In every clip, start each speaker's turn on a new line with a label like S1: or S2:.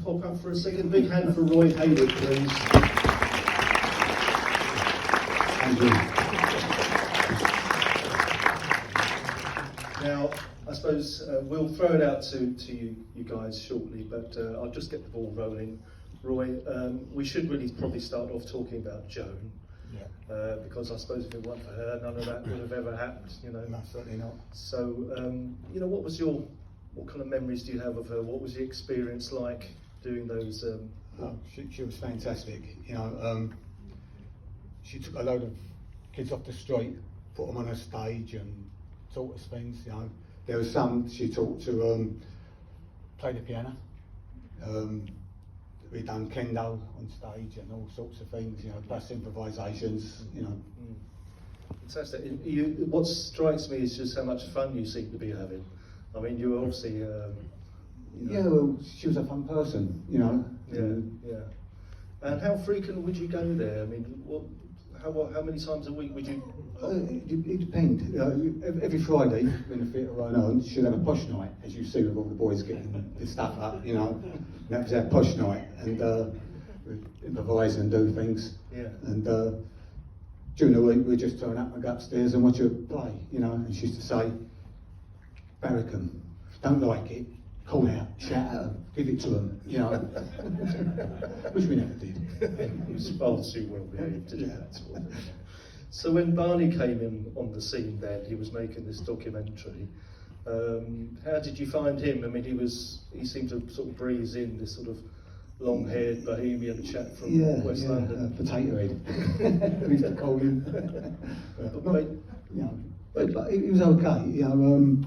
S1: Pop up for a second. Big hand for Roy Haywood, please. Thank you. Now, I suppose we'll throw it out to you guys shortly, but I'll just get the ball rolling. Roy, we should really probably start off talking about Joan. Yeah. Because I suppose if it weren't for her, none of that would have ever happened, you know.
S2: No, certainly not.
S1: So, you know, what kind of memories do you have of her? What was the experience like doing those?
S2: She was fantastic. You know, she took a load of kids off the street, put them on a stage, and taught us things. You know, there was some she taught to play the piano. We done kendo on stage and all sorts of things. You know, plus improvisations. You know.
S1: Fantastic. What strikes me is just how much fun you seem to be having. I mean, you were obviously. You know.
S2: Yeah, well, she was a fun person, you know.
S1: Yeah. And how frequent would you go there? I mean, how many times a week would you?
S2: It depends. Every Friday when the theatre ran on, she'd have a posh night, as you see with all the boys getting the stuff up, you know. And that was our posh night, and we'd improvise and do things.
S1: Yeah.
S2: And during the week we'd just turn up and go upstairs and watch her play, you know. And she used to say, "Barrickham, don't like it. Call out, shout at them, give it to them, you know." Which we never did.
S1: It was far too well behaved to do that sort of thing. So when Barney came in on the scene then, he was making this documentary. How did you find him? I mean, he seemed to sort of breeze in, this sort of long-haired bohemian chap from West London.
S2: Potato head. We used to call him. But he was okay, you know,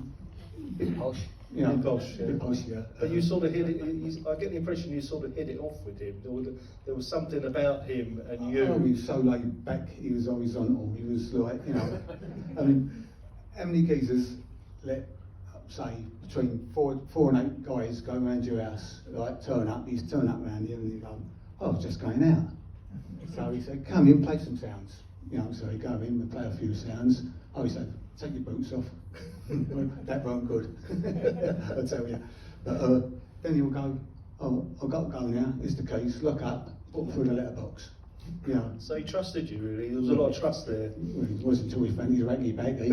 S2: bit posh. Yeah,
S1: bit posh, yeah.
S2: Bit posh, yeah.
S1: But you sort of hit it. I get the impression you sort of hit it off with him. There was something about him and you.
S2: Oh, he was so laid back. He was horizontal. He was like, you know. I mean, how many geezers let, say, between four and 8 guys go around your house, like turn up? He's turn up around you and you go, "Oh, I was just going out." So he said, "Come in, play some sounds." You know, so he go in and play a few sounds. Oh, he said, "Take your boots off." That weren't good, I tell you. But then he'll go, "Oh, I've got to go now. Here's the keys. Look up. Put them through the letterbox." You know.
S1: So he trusted you, really. There was a lot of trust there.
S2: Well, it wasn't until we found his raggy baggy.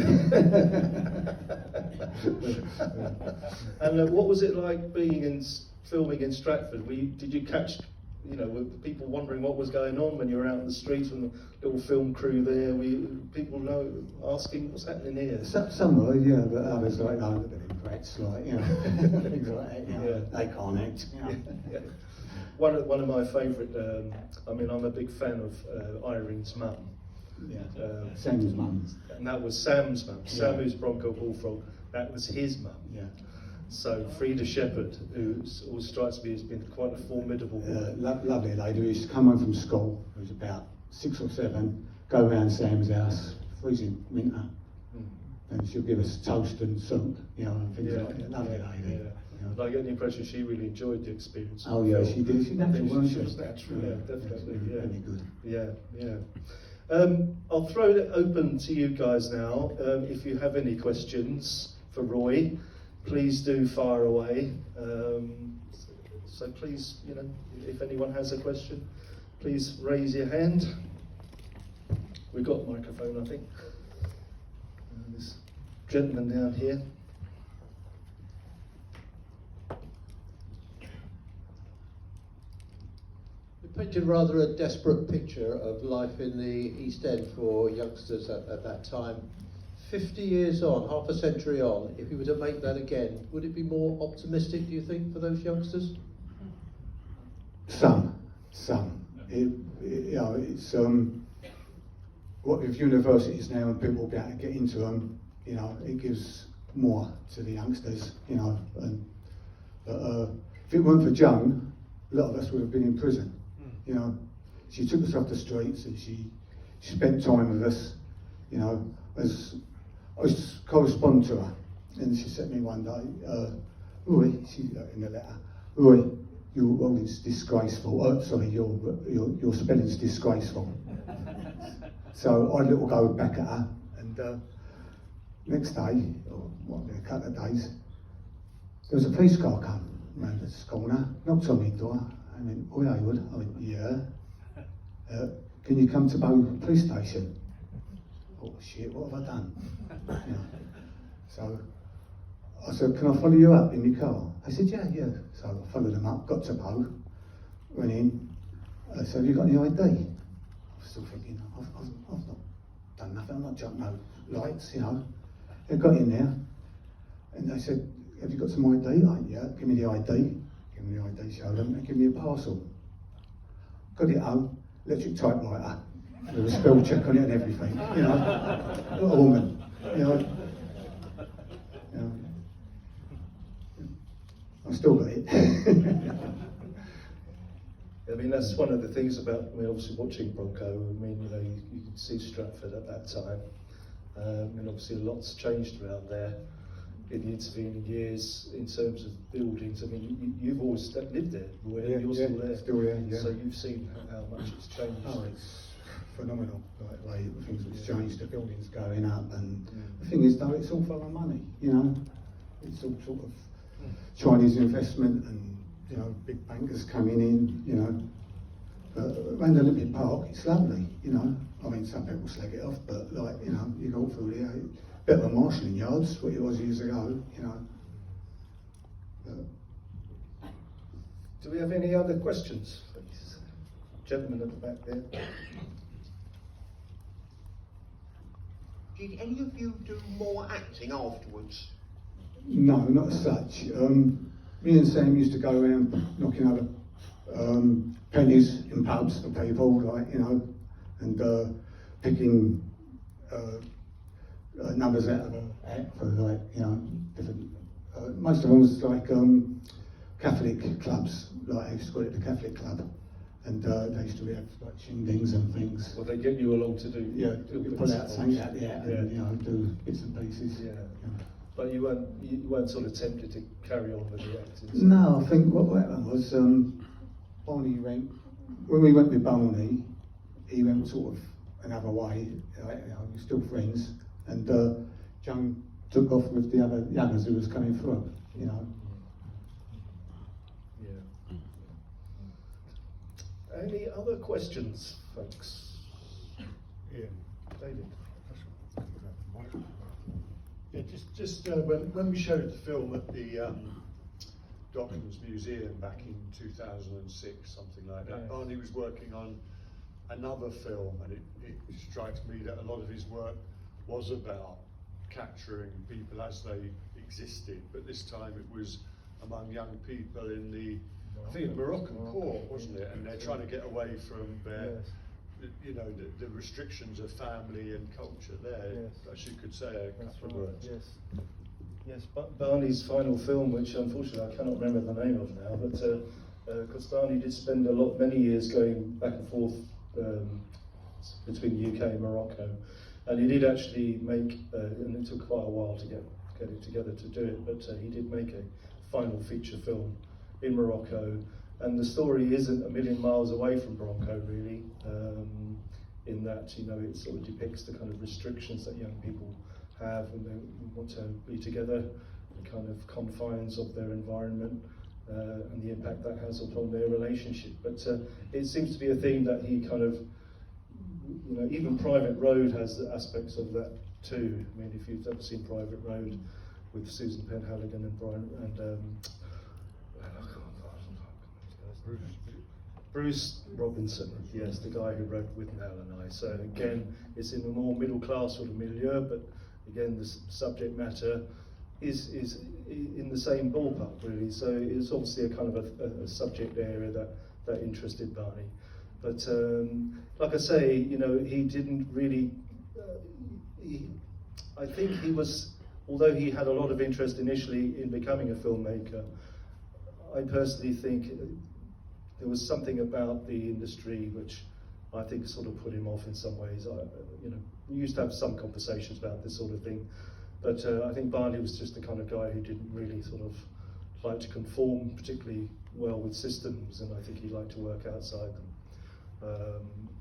S1: And what was it like being filming in Stratford? Did you catch? You know, were people wondering what was going on when you were out in the street and the little film crew there? People asking what's happening here?
S2: Some were, yeah, but others like, "Oh, look at them brats," like, you know, things like that. You know,
S1: Yeah.
S2: They can't act. You know.
S1: Yeah. One of my favourite. I mean, I'm a big fan of Irene's mum.
S2: Yeah. Sam's mum.
S1: And that was Sam's mum.
S2: Yeah.
S1: Sam, who's Bronco Bullfrog, that was his mum.
S2: Yeah.
S1: So Frida Shepherd, who always strikes me as being quite a formidable woman.
S2: Lovely lady. We used to come home from school. It was about 6 or 7. Go round Sam's house, freezing winter, and she'll give us toast and soup, you know, and things like that. Lovely lady.
S1: Yeah.
S2: You know.
S1: I get the impression she really enjoyed the experience.
S2: Oh yeah, she did. She natural, wasn't she?
S1: was natural, yeah, definitely. Yeah.
S2: Very good.
S1: Yeah. I'll throw it open to you guys now. If you have any questions for Roy, please do fire away. So please, you know, if anyone has a question, please raise your hand. We've got a microphone, I think. This gentleman down here.
S3: You painted rather a desperate picture of life in the East End for youngsters at that time. 50 years on, half a century on, if you were to make that again, would it be more optimistic, do you think, for those youngsters?
S2: Some. You know, it's what with universities now and people be able to get into them. You know, it gives more to the youngsters. You know, but if it weren't for Joan, a lot of us would have been in prison. You know, she took us off the streets and she spent time with us. You know, as I used to correspond to her, and she said to me one day, "Roy," she in the letter, "Roy, your writing's disgraceful. Oh, sorry, your spelling's disgraceful." So I had a little go back at her, and next day, or what, a couple of days, there was a police car come round this corner, knocked on my door, and went, "Oi, Haywood." I went, "Yeah. Can you come to Bow Police Station?" Oh shit, what have I done? You know. So I said, "Can I follow you up in your car?" I said, "Yeah, yeah." So I followed them up, got to Bow, went in. I said, "Have you got any ID?" I was still thinking, I've not done nothing, I'm not jumping no lights, you know. I got in there, and they said, "Have you got some ID?" I went, "Yeah." "Give me the ID." Give me the ID, showed them, they give me a parcel. Got it home, electric typewriter, with a spell check on it and everything, you know. Not a woman, you know. I've still got it.
S1: I mean, that's one of the things about, I mean, obviously watching Bronco, I mean, you know, you could see Stratford at that time, and obviously a lot's changed around there in the intervening years in terms of buildings. I mean, you've always lived there, Roy,
S2: Yeah,
S1: you're still there.
S2: Still there, yeah.
S1: So you've seen how much it's changed.
S2: Oh, it's phenomenal, like the way things have changed, the buildings going up, and the thing is though, it's all for the money, you know. It's all sort of Chinese investment and, you know, big bankers coming in, you know. But around the Olympic Park, it's lovely, you know. I mean, some people slag it off, but like, you know, you go through there, better than marshalling yards, what it was years ago, you know. But,
S1: Do we have any other questions, please? Gentleman at the back there.
S4: Did any of you do more acting afterwards?
S2: no, not as such. Me and Sam used to go around knocking over pennies in pubs for people, like, you know, and picking numbers out of a hat for, like, you know, different. Most of them was like Catholic clubs, like I used to call it the Catholic Club, and they used to have like shindigs and things.
S1: Well, they get you along to do.
S2: Yeah, you pull out something out the hat and, you know, do bits and pieces.
S1: Yeah. But you weren't sort of tempted to carry on with the acting?
S2: No, I think what happened was Barney went, when we went with Barney, he went sort of another way, like, you know, we were still friends, and Joan took off with the other youngers who was coming through, you know.
S1: Yeah. Any other questions, folks?
S5: Yeah.
S1: David?
S5: Yeah, just when we showed the film at the Documents Museum back in 2006, something like that,
S1: Yeah.
S5: Barney was working on another film, and it strikes me that a lot of his work was about capturing people as they existed, but this time it was among young people in the, I think, Moroccan port, wasn't it? And they're trying to get away from their, you know, the restrictions of family and culture there.
S1: Yes.
S5: Perhaps you could say a couple of words.
S1: Yes. Yes, Barney's final film, which unfortunately I cannot remember the name of now, but because Barney did spend many years going back and forth between the UK and Morocco, and he did actually make, and it took quite a while to get it together to do it, but he did make a final feature film in Morocco, and the story isn't a million miles away from Bronco, really, in that, you know, it sort of depicts the kind of restrictions that young people have when they want to be together, the kind of confines of their environment, and the impact that has upon their relationship. But it seems to be a theme that he kind of, you know, even Private Road has aspects of that too. I mean, if you've ever seen Private Road with Susan Penhaligon and Bruce Robinson, yes, the guy who wrote With Nell and I. So again, it's in a more middle class sort of milieu, but again, the subject matter is in the same ballpark, really. So it's obviously a kind of a subject area that interested Barney. But like I say, you know, he didn't really. I think he was, although he had a lot of interest initially in becoming a filmmaker, I personally think there was something about the industry which I think sort of put him off in some ways. You know, we used to have some conversations about this sort of thing, but I think Barney was just the kind of guy who didn't really sort of like to conform particularly well with systems, and I think he liked to work outside them.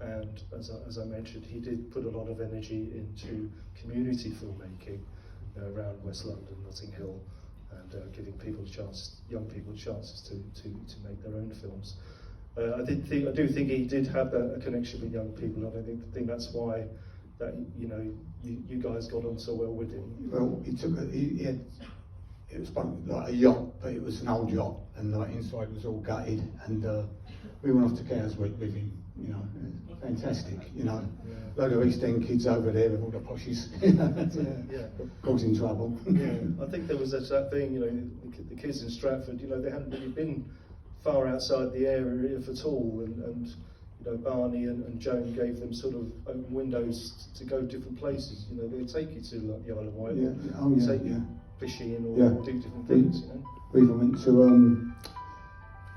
S1: And as I mentioned, he did put a lot of energy into community filmmaking around West London, Notting Hill, and giving people young people chances to make their own films. I do think he did have a connection with young people, and I think that's why that you guys got on so well with him.
S2: Well, he had, it was like a yacht, but it was an old yacht, and like inside was all gutted, and we went off to Cowsweek with him, fantastic,
S1: Yeah.
S2: Load of East End kids over there with all the poshes, causing trouble.
S1: Yeah, I think there was that thing, the kids in Stratford, they hadn't really been far outside the area if at all, and Barney and Joan gave them sort of open windows to go different places. They'd take you to like the Isle of Wight, take you fishing or do different things.
S2: We even went to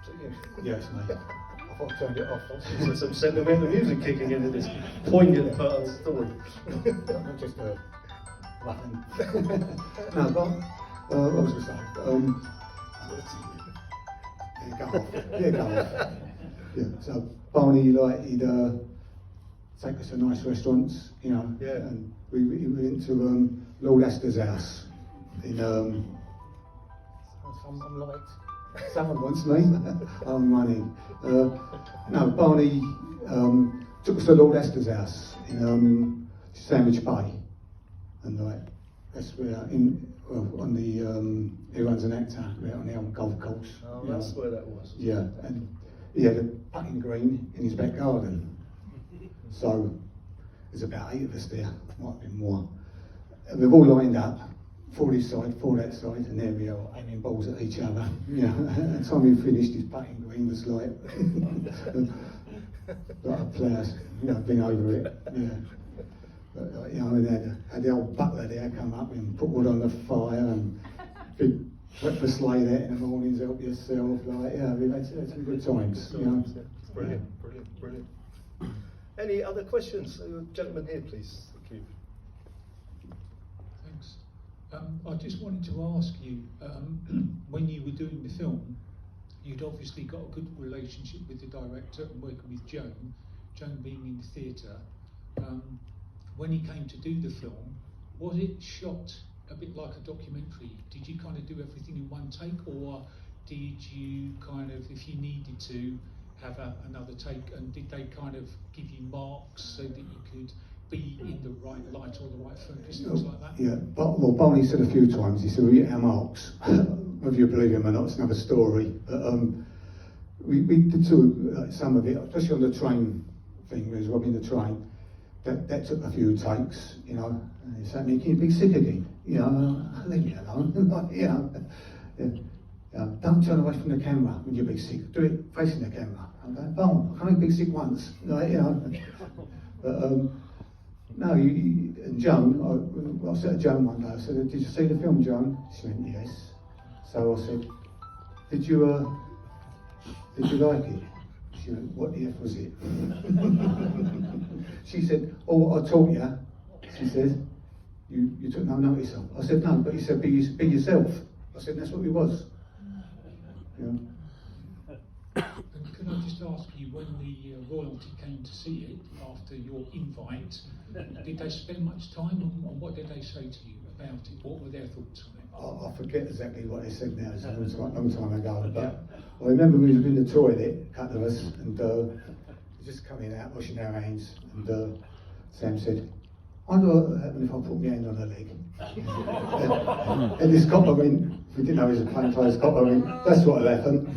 S1: So,
S2: yes, mate. I thought I turned it off.
S1: so some sentimental music kicking into this poignant part of the story.
S2: Not just laughing. No, but what was I going to say? Go off. Yeah, so Barney, he'd take us to nice restaurants, and we went to Lord Astor's house in someone wants me. I'm money. No, Barney took us to Lord Astor's house in Sandwich Bay, and that's where on the he runs an actor on the old golf course.
S1: Oh, that's where that was.
S2: Yeah, and he had a putting green in his back garden. So there's about 8 of us there, might be more. And we've all lined up, 4 this side, 4 that side, and there we are, aiming balls at each other. By the time he finished, his putting green was like a player's, been over it. Yeah. But, and had the old butler there come up and put wood on the fire and big breakfast lay there in the mornings, help yourself. We've had some good times.
S1: Brilliant. Any other questions? Gentleman here, please. Thank you.
S6: Thanks. I just wanted to ask you, when you were doing the film, you'd obviously got a good relationship with the director and working with Joan being in the theatre. When he came to do the film, was it shot a bit like a documentary? Did you kind of do everything in one take, or did you kind of, if you needed to, have another take, and did they kind of give you marks so that you could be in the right light or the right focus, things like that?
S2: Yeah, well, Barney said a few times, he said, we get our marks. Whether you believe him or not, it's another story. But we did some of it, especially on the train thing, we was robbing the train. That took a few takes, and he said, "Can you be sick again? Leave me alone." Don't turn away from the camera when you're big sick. Do it facing the camera. I'm going, I can't be big sick once. But no, and Joan, I said to Joan one day, I said, "Did you see the film, Joan?" She went, "Yes." So I said, Did you like it?" She went, "What the F was it?" She said, "Oh, what I taught you," she said, you took no notice of. I said, "No, but you said be yourself." I said, "That's what we was."
S6: And could I just ask you, when the royalty came to see it after your invite, did they spend much time on what did they say to you about it? What were their thoughts on it?
S2: I forget exactly what they said now, it's a long time ago, but I remember we was in the toilet, a couple of us, and just coming out, washing our hands, and Sam said, "I wonder what would happen if I put my hand on her leg." And this copper went, we didn't know he was a plainclothes copper, went, "That's what'll happen."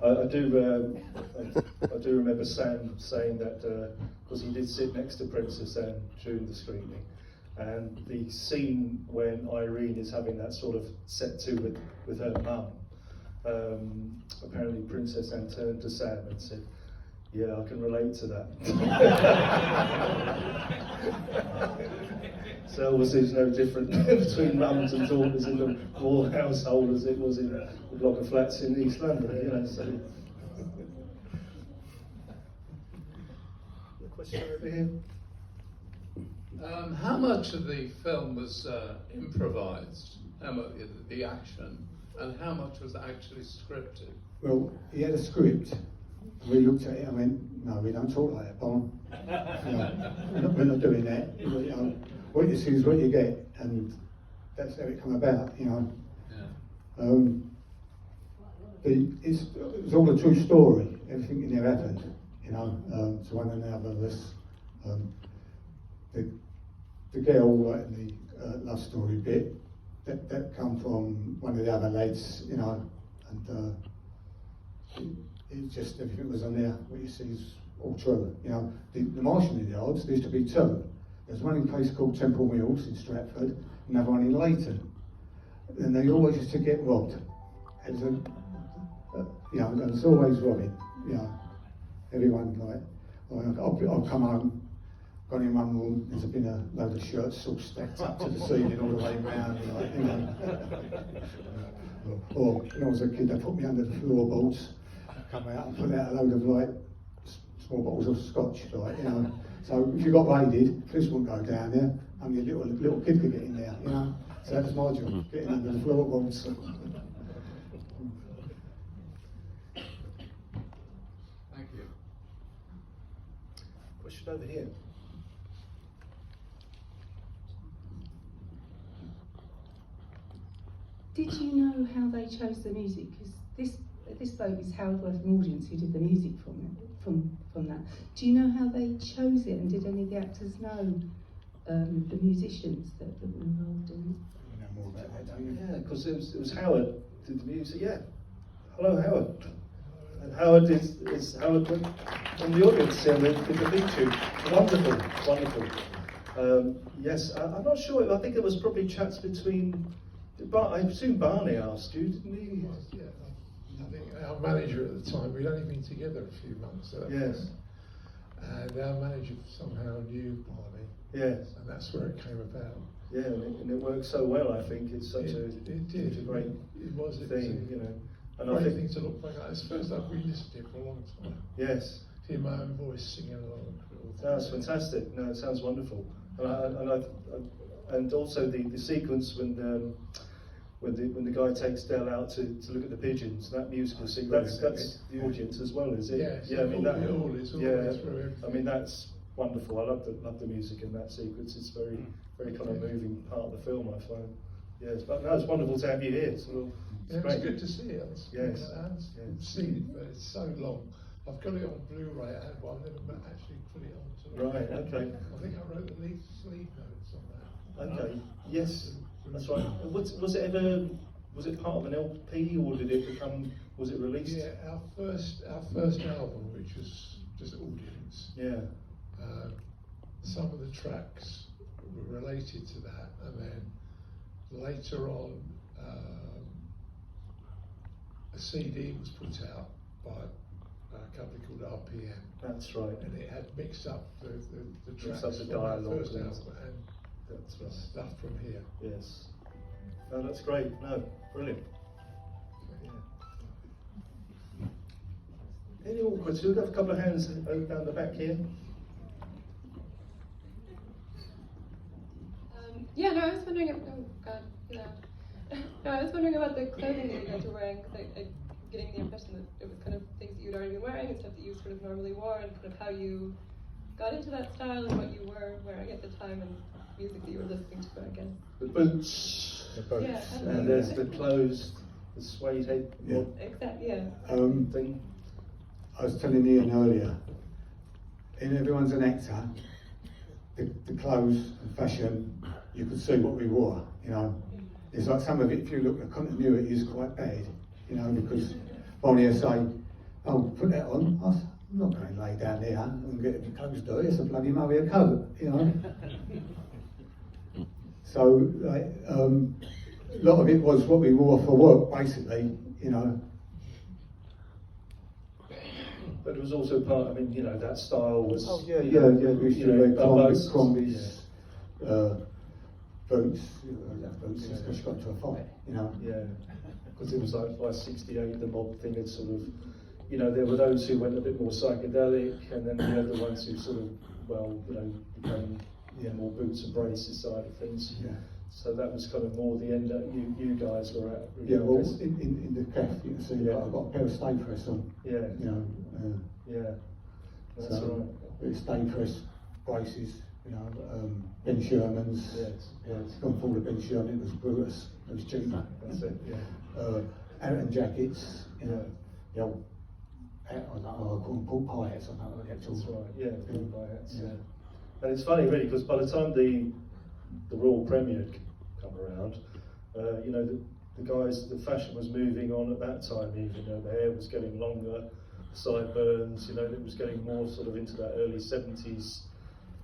S1: I do remember Sam saying that, because he did sit next to Princess Anne during the screening, and the scene when Irene is having that sort of set to with her mum, apparently Princess Anne turned to Sam and said, "Yeah, I can relate to that." So obviously it's no different between mums and daughters in the royal household as it was in the block of flats in East London, so. The question over here.
S7: How much of the film was improvised? How much the action, and how much was actually scripted?
S2: Well, he had a script, We looked at it and went, no, we don't talk like that, Bon. You know, we're not doing that. You know, what you see is what you get, and that's how it come about, you know. It's all a true story. Everything in there happened, you know, to one another of us. The girl, like in the love story bit, that come from one of the other lads, you know, and it just, everything was on there. What you see is all true, you know. The marshalling yards, there used to be two. There's one in a place called Temple Mills in Stratford, another one in Leighton. And they always used to get robbed. It was you know, and it's always robbing, you know. Everyone, like, I'll come home, gone in one room, there's been a load of shirts all stacked up to the ceiling all the way round, you know. Or when I was a kid, they put me under the floorboards, come out and put out a load of like small bottles of scotch, like, you know. So if you got raided, police wouldn't go down there. Only a little kid could get in there, you know. So that was my job, getting under the floorboards.
S7: Thank you.
S1: Question over here.
S8: Did you know how they chose the music? Because this bloke is Howard Morgans, who did the music from that. Do you know how they chose it, and did any of the actors know the musicians that were involved in it?
S2: You know more about that, don't you?
S1: Yeah, because it was Howard did the music. Yeah. Hello, Howard. And Howard is Howard from the audience here with the big tune. Wonderful, wonderful. Yes, I'm not sure. I think it was probably chats between. I assume Barney asked you, didn't he?
S9: Yeah, I think our manager at the time, we'd only been together a few months.
S1: Yes.
S9: And our manager somehow knew Barney.
S1: Yes.
S9: And that's where it came about.
S1: Yeah, and it worked so well. I think it's such a great thing, you know. And
S9: great
S1: I think
S9: thing to look back at. It's the first time we listened to it for a long time.
S1: yes,
S9: Hear my own voice singing along.
S1: that's fantastic. No, it sounds wonderful. And also the sequence when the guy takes Dell out to look at the pigeons, that musical sequence, that's the audience as well, is it?
S9: Yes,
S1: yeah, I mean that.
S9: it all is
S1: Yeah,
S9: through everything.
S1: I mean that's wonderful. I love the music in that sequence. It's very kind of moving part of the film, I find. Yes, but no, it's wonderful to have you here. So
S9: Yeah,
S1: great.
S9: it's good to see it.
S1: Yes.
S9: I haven't seen it, but it's so long. I've got it on Blu-ray, but I've never actually put it onto.
S1: Right. Okay.
S9: I think I wrote the sleeve notes on that.
S1: Okay. Yes, that's right. Was it part of an LP or did it become? Was it released?
S9: Yeah, our first album, which was just audience.
S1: Yeah.
S9: Some of the tracks were related to that, and then later on, a CD was put out by a company called RPM.
S1: That's right.
S9: And it had mixed up the
S1: Mixed
S9: tracks
S1: up the
S9: from
S1: dialogue
S9: the first
S1: and-
S9: album and
S1: That's right.
S9: stuff from here.
S1: Yes. No, that's great. No, brilliant. Yeah. Any more questions? We've got a couple of hands down the back here.
S10: Yeah, no, I was wondering. Oh God, yeah. No, I was wondering about the clothing that you guys were wearing, because I'm getting the impression that it was kind of things that you'd already been wearing and stuff that you sort of normally wore, and kind of how you got into that style and what you were wearing at the time and music that you were listening to, I guess.
S1: The boots.
S10: Yeah,
S1: And there's the clothes, the suede head
S2: Yeah.
S10: Exactly. Yeah.
S1: thing.
S2: I was telling Ian earlier, in Everyone's an Actor, the clothes and fashion, you could see what we wore, you know. It's like some of it, if you look, the continuity is quite bad, you know, because Bonnie will say, oh, put that on. I said, I'm not going to lay down there and get the clothes dirty, it's a bloody Mario coat, you know. So, like, a lot of it was what we wore for work, basically, you know.
S1: But it was also part, I mean, you know, that style was.
S2: We used to wear
S1: Bubba's,
S2: Crombie's, boots, especially got to a fight, you know.
S1: Yeah, because it was like by '68 the mob thing had sort of, you know, there were those who went a bit more psychedelic, and then the other ones who sort of, well, you know, became more boots and braces side of things.
S2: Yeah.
S1: So that was kind of more the end that you guys were at. Really,
S2: Yeah,
S1: I
S2: well,
S1: guess.
S2: in the cafe, you can see
S1: Yeah.
S2: I've got a pair of stay press on.
S1: Yeah.
S2: You know,
S1: Yeah, that's
S2: so
S1: right.
S2: it's stay press braces. You know, Ben Sherman's.
S1: Yes, yes.
S2: Gone for the Ben Sherman. It was Brutus. It was cheaper.
S1: That's it. Yeah.
S2: Aaron jackets. You know,
S1: Yeah.
S2: the old. I don't know, I call them pork pie hats. I don't know the actual.
S1: That's right. Yeah, the blue by hats.
S2: Yeah.
S1: Yeah. And it's funny, really, because by the time the Royal Premier had come around, you know, the guys, the fashion was moving on at that time. Even you know, the hair was getting longer, sideburns. You know, it was getting more sort of into that early 70s.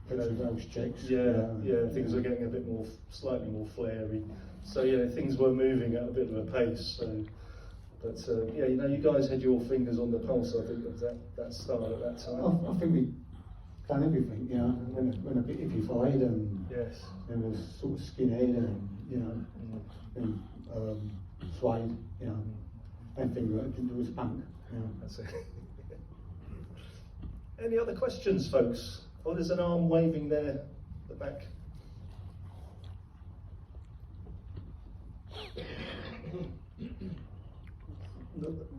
S1: You know,
S2: those checks.
S1: yeah, things were getting a bit more, slightly more flary. So yeah, things were moving at a bit of a pace. So, but yeah, you know, you guys had your fingers on the pulse. I think of that style at that time.
S2: I think we done everything. You know, when a bit iffified and
S1: Yes.
S2: then was sort of skinhead and you know, and suede. You know, anything that didn't do was punk. You know.
S1: That's it. Any other questions, folks? Oh, there's an arm waving there at the back.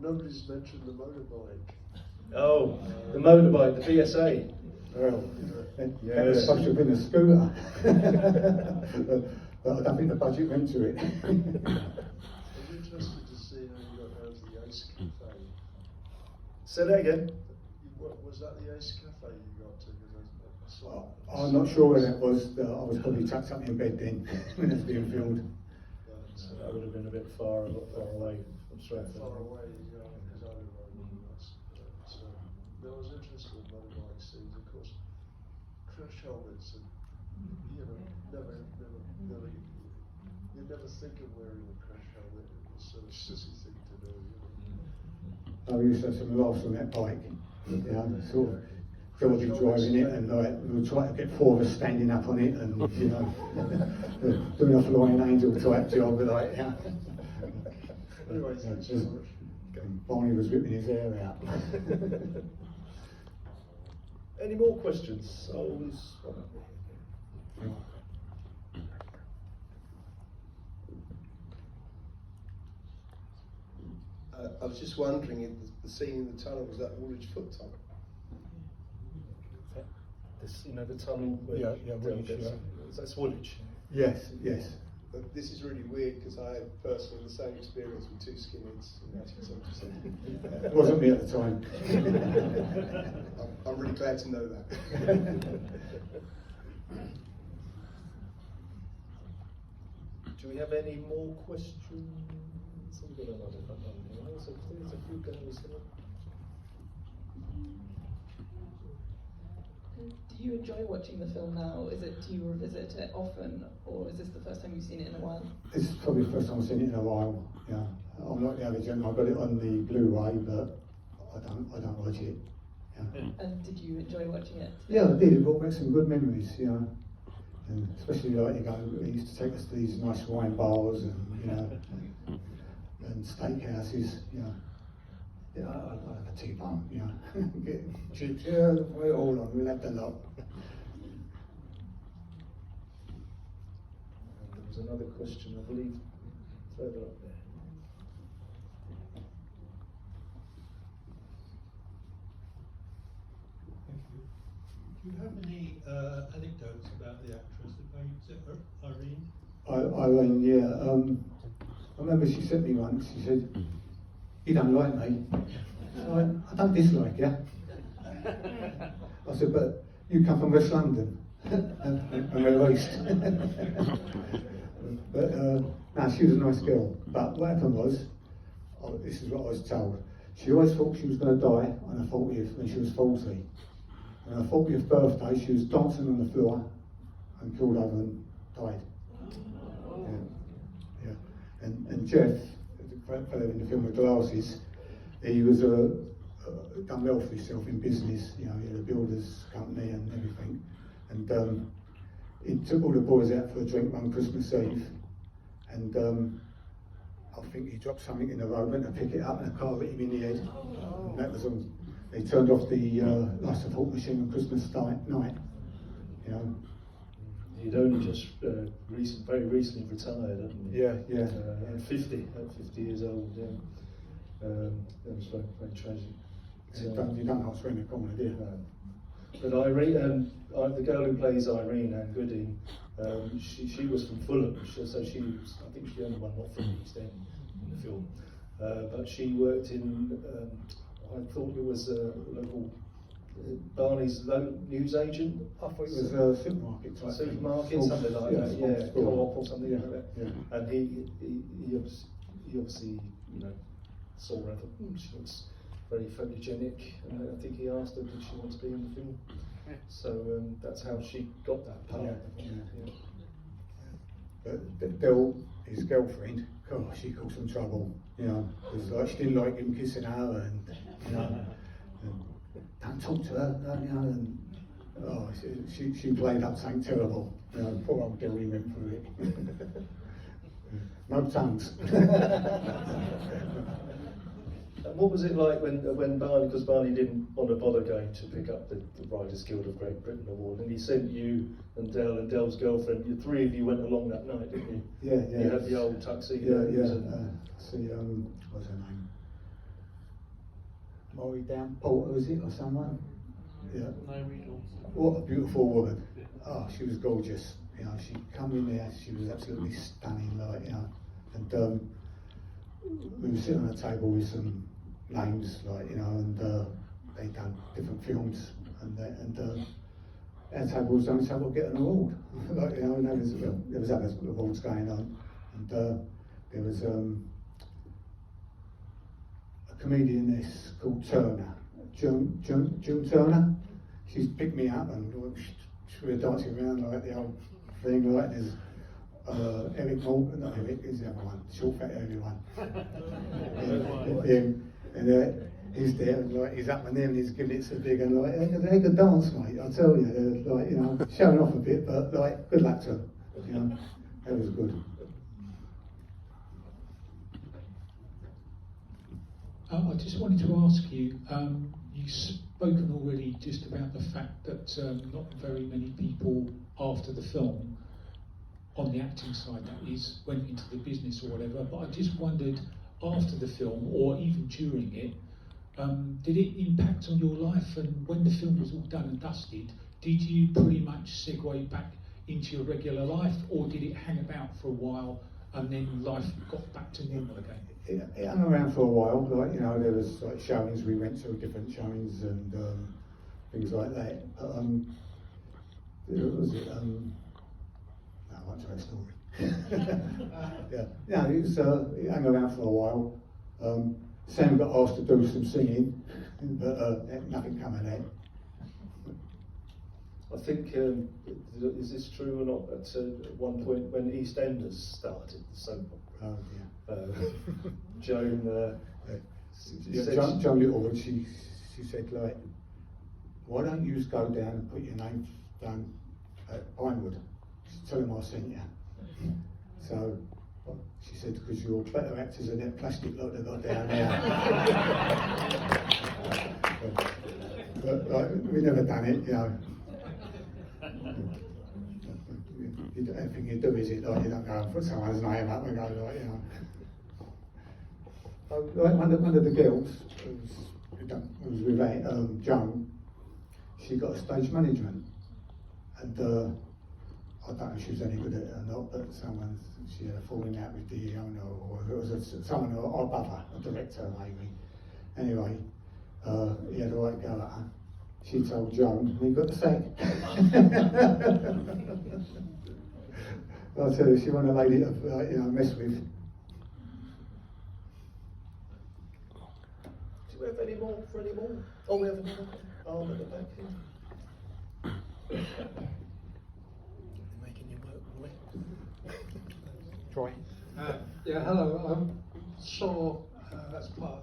S5: Nobody's mentioned the motorbike.
S1: Oh, the motorbike, the BSA.
S2: Well,
S1: Yes.
S2: that was supposed to have been a scooter, but I don't think the budget went to it.
S5: I'm interested to see how you got down to the Ace Cafe.
S1: Say that again.
S5: Was that the Ace Cafe you got to? I saw that.
S2: I'm not sure where that was. I was probably tucked up in bed then when it was being filmed.
S1: So that would have been a bit far away from Stratford.
S5: Far away, yeah, because I live over in us. There was interested in motorbike scenes, of course. Crash helmets, and you know, you'd never think of wearing a crash helmet. It was sort of sissy thing to do. You know.
S2: I used to have some laughs on that bike. You know, sort of Georgie driving it, and like we were trying to get four of us standing up on it, and you know, doing a flying angel type job, like yeah.
S5: Anyway, thanks so much.
S2: Barney was ripping his hair out.
S1: Any more questions?
S11: I was just wondering if the scene in the tunnel was that Woolwich Foot tunnel.
S1: This, you know, the tunnel.
S2: Yeah, Woolwich, yeah.
S1: That's Woolwich.
S2: Yes.
S11: But this is really weird because I had personally the same experience with two skinheads in 1977.
S2: It wasn't me at the time.
S11: I'm really glad to know that.
S1: Do we have any more questions? We've got another couple. There's a few guys here.
S12: Do you enjoy watching the film now? Do you revisit it often, or is this the first time you've seen it in a while?
S2: This is probably the first time I've seen it in a while. Yeah, I'm not the other gentleman. I got it on the Blu-ray, but I don't watch it. Yeah.
S12: And did you enjoy watching it?
S2: Yeah, I did. It brought back some good memories. You know, and especially like he used to take us to these nice wine bars and you know, and steakhouses. You know. Yeah, I like a T-bone, you know. Get chips, yeah, wait, hold on, we'll have the lot.
S1: There was another question, I believe, further up there.
S13: Do you have any anecdotes about the actress that played Irene?
S2: Irene, yeah. I remember she sent me once, she said, "You don't like me." I don't dislike you. I said, "But you come from West London and we're East." But no, she was a nice girl. But what happened was, this is what I was told. She always thought she was going to die on her 40th when she was 40. On her 40th birthday, she was dancing on the floor and killed over and died. Yeah. And Jeff, the fellow in the film with glasses, he was done well for himself in business. You know, he had a builder's company and everything. And he took all the boys out for a drink one Christmas Eve. And I think he dropped something in the road, went to pick it up, and a car hit him in the head. And that was all. They turned off the life support machine on Christmas night. You know.
S1: He'd only just very recently retired, hadn't he?
S2: Yeah.
S1: At 50 years old. Yeah. That was very, very tragic.
S2: You don't ask around the corner, do you?
S1: No. But Irene, the girl who plays Irene, Anne Gooding, she was from Fulham, so she was, I think, the only one not from the East End in the film. But she worked in, I thought it was a local, Barney's news agent.
S2: I thought it was a supermarket type thing.
S1: Supermarket, something like that, yeah, co-op or something like that.
S2: Yeah.
S1: And he obviously, saw her and thought, she looks very photogenic, and I think he asked her, did she want to be in the film? So that's how she got that part. Yeah.
S2: But Bill, his girlfriend, gosh, she caused some trouble. It was like she didn't like him kissing her, and don't talk to her, and she played up something terrible. Poor old Bill, he went through it. No tongues.
S1: What was it like when Barney, because Barney didn't want to bother going to pick up the Writers Guild of Great Britain award, and he sent you and Del and Del's girlfriend, the three of you went along that night, didn't you?
S2: Yeah.
S1: You had the old tuxedo.
S2: What's her name? Maury Downporter, was it, or someone? Yeah. What a beautiful woman. Oh, she was gorgeous. She come in there, she was absolutely stunning, and we were sitting on a table with some names, and they'd done different films, and our table was only able to get an award. And there was other awards going on, and there was a comedian called Turner, June Turner. She's picked me up, and we were dancing around like the old thing, like there's Eric Morgan, not Eric, is the other one, short fat early one. And he's there, and he's up and there, and he's giving it so big, and they could dance, mate. I tell you, showing off a bit, but good luck to them. That was good.
S6: I just wanted to ask you. You've spoken already just about the fact that not very many people after the film, on the acting side that is, went into the business or whatever, but I just wondered, after the film or even during it, did it impact on your life? And when the film was all done and dusted, did you pretty much segue back into your regular life, or did it hang about for a while and then life got back to normal again?
S2: It hung around for a while, there was showings, we went to different showings and things like that. I won't tell a story. Yeah, it hung around for a while. Sam got asked to do some singing, but nothing came of that.
S1: I think, is this true or not, at one point when EastEnders started, the soap opera, Joan
S2: Joan Littlewood, she said, why don't you just go down and put your name down at Pinewood? Tell them I sent you. So she said, because you're better actors than that plastic lot they got down there. but we never done it, Everything you do is you don't go and put someone's name up and go one of the girls who was with Joan, she got stage management, and I don't know if she was any good at it or not, but she had a falling out with the owner, or it was someone above her, a director maybe. Anyway, he had a right go at her. She told Joan, and he got the sack. I tell you, she wasn't a lady to mess with.
S1: Do we have any more for any more? Oh, we have another arm at the back here. Making you work, Roy.
S2: Troy.
S14: Yeah, hello. I saw, as part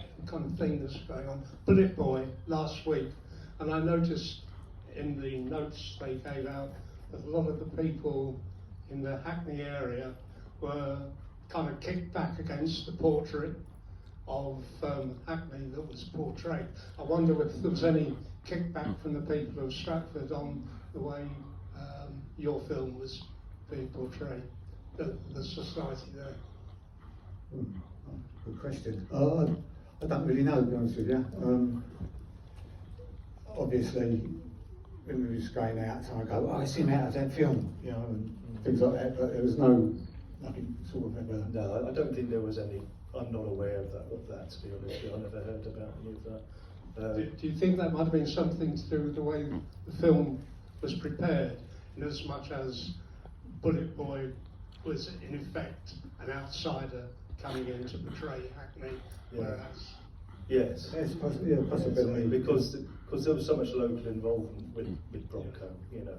S14: of the kind of thing that's going on, Bullet Boy last week, and I noticed in the notes they gave out that a lot of the people in the Hackney area were kind of kicked back against the portrait of Hackney that was portrayed. I wonder if there was any kickback from the people of Stratford on the way your film was being portrayed, the society there?
S2: Good question. I don't really know, to be honest with you. Obviously, when we was going out, so I go, oh, I seen out of that film, you know, and things like that. But there was nothing sort of ever.
S1: No, I don't think there was any. I'm not aware of that to be honest. I never heard about any of that.
S14: Do you think that might have been something to do with the way the film was prepared, in as much as Bullet Boy was in effect an outsider coming in to portray Hackney, whereas...
S1: Yes,
S2: possibility.
S1: Because there was so much local involvement with Bronco, you know.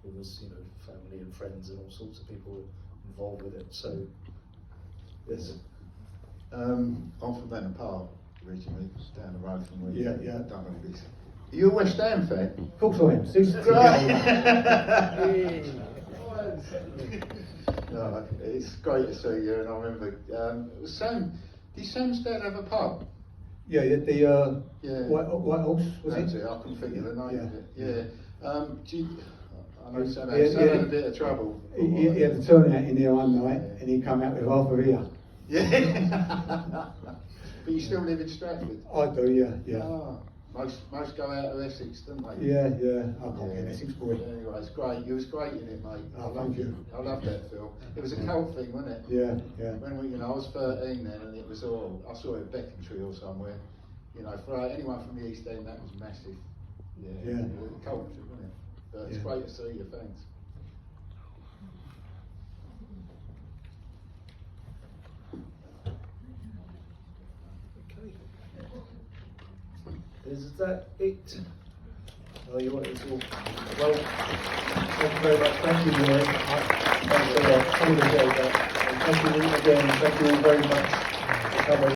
S1: It was, you know, family and friends and all sorts of people involved with it, so, yes.
S15: I'm from Benton Park originally, down the road from where
S2: Yeah.
S15: I've done all this. Are you a West Ham fan?
S2: Of course I am.
S15: No, it's great to see you, and I remember did Sam's dad have a pub?
S2: Yeah, the White Horse, was
S15: That's
S2: it?
S15: I couldn't think of the name of it. Yeah. I know Sam
S2: Yeah,
S15: had a bit of trouble.
S2: He had a turnout in there one night, and he come out with half a ear.
S15: Yeah. But you still live in Stratford?
S2: I do, yeah.
S15: Ah, most go out of Essex, don't they?
S2: Yeah. I can't be an Essex boy.
S15: Anyway, it's great. You was great in it, mate.
S2: Oh, thank you.
S15: I love that film. It was a cult thing, wasn't it?
S2: Yeah.
S15: When I was 13 then, and it was all. I saw it at Beckingtree or somewhere. You know, for anyone from the East End, that was massive. Yeah. It was a culture, wasn't it? But it's great to see you. Thanks.
S1: Is that it? Oh, you want it all? Well, thank you very much. Thank you, Roy. Thanks a lot. Thank you again. Thank you all very much for coming.